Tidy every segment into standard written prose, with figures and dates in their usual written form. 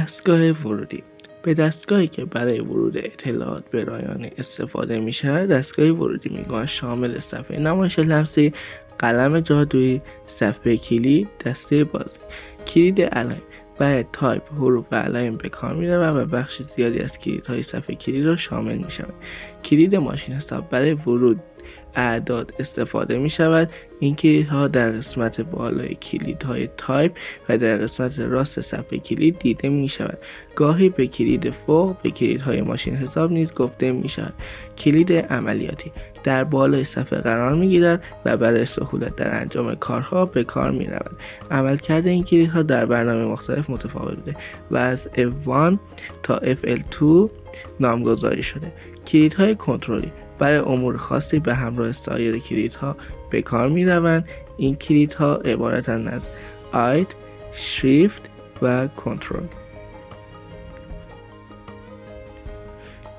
دستگاه ورودی. به دستگاهی که برای ورود اطلاعات به رایانه استفاده می شود دستگاه ورودی میگویند. شامل صفحه نمایش لمسی، قلم جادویی، صفحه کلید، دسته بازی. کلید علائم برای تایپ حروف و علائم به کار می رود و بخش زیادی از کلیدهای صفحه کلید را شامل می شود. کلید ماشین حساب برای ورود اعداد استفاده می شود. این کلیدها در قسمت بالای کلیدهای تایپ و در قسمت راست صفحه کلید دیده می شود. گاهی به کلید فوق به کلیدهای ماشین حساب نیز گفته می شود. کلید عملیاتی در بالای صفحه قرار می گیرد و برای سهولت در انجام کارها به کار می رود. عملکرد این کلیدها در برنامه مختلف متفاوت بوده و از F1 تا FL2 نامگذاری شده. کلیدهای کنترلی برای امور خاصی به همراه سایر کلیدها به کار می روند. این کلیدها عبارتند از Alt، Shift و کنترل.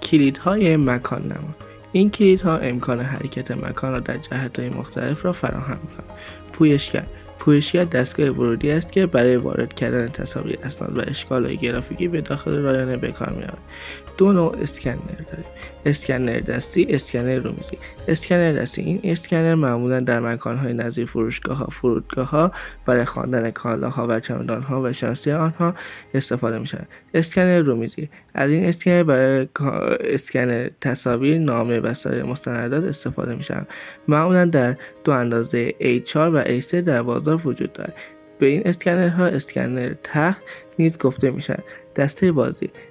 کلیدهای مکان نما. این کلیدها امکان حرکت مکان را در جهت‌های مختلف را فراهم می‌کنند. پویشگر دستگاه ورودی است که برای وارد کردن تصاویر اسناد و اشکال‌های گرافیکی به داخل رایانه به کار می‌رود. دو نوع اسکنر داریم: اسکنر دستی، اسکنر رمزی. اسکنر دستی: این اسکنر معمولاً در مکان‌های نظیر فروشگاه‌ها، فرودگاه‌ها برای خواندن کالاها و چمدان‌ها و شناسی آنها استفاده می‌شود. اسکنر رمزی: از این اسکنر برای اسکنر تصاویر، نامه و سایر مستندات استفاده می‌شود. معمولاً در دو اندازه A4 و A3 در بازار وجود دارد. به این اسکنرها اسکنر تخت نیز گفته می‌شود.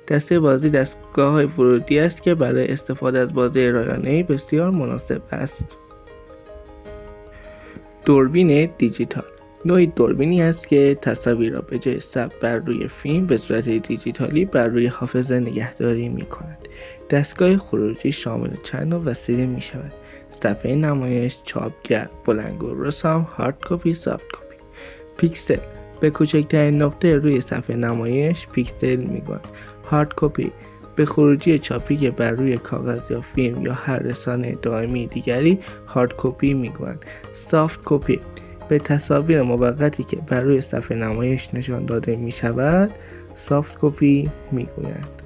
دسته بازی دستگاه ورودی است که برای استفاده از بازی رایانه‌ای بسیار مناسب است. دوربین دیجیتال نوعی دوربینی است که تصاویر را به جای ثبت بر روی فیلم به صورت دیجیتالی بر روی حافظه نگهداری می‌کند. دستگاه خروجی شامل چند نوع وسیله می‌شود: صفحه نمایش، چاپگر، بلندگو رسام، هارد کپی، سافت کپی. پیکسل: به کوچکترین نقطه روی صفحه نمایش پیکسل میگویند. هارد کپی: به خروجی چاپی که بر روی کاغذ یا فیلم یا هر رسانه دائمی دیگری هارد کپی میگویند. سافت کپی: به تصاویر موقتی که بر روی صفحه نمایش نشان داده می شود سافت کپی میگویند.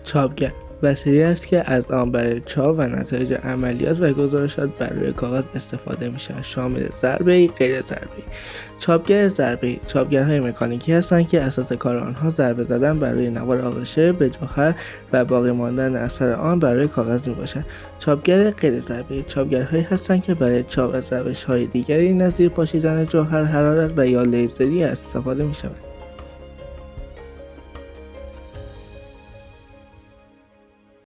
چاپگر: وسیله است که از آن برای چاپ و نتایج عملیات و گزارشات بر روی کاغذ استفاده می شود. شامل ضربه‌ای، غیر ضربه‌ای. چاپگر ضربه‌ای: چاپگرهای مکانیکی هستند که اساس کار آنها ضربه زدن بر روی نوار آغشته به جوهر و باقی ماندن اثر آن بر روی کاغذ می باشد. چاپگر غیر ضربه‌ای: چاپگرهایی هستند که برای چاپ از روش‌های دیگری نظیر پاشیدن جوهر، حرارت و یا لیزری استفاده می شود.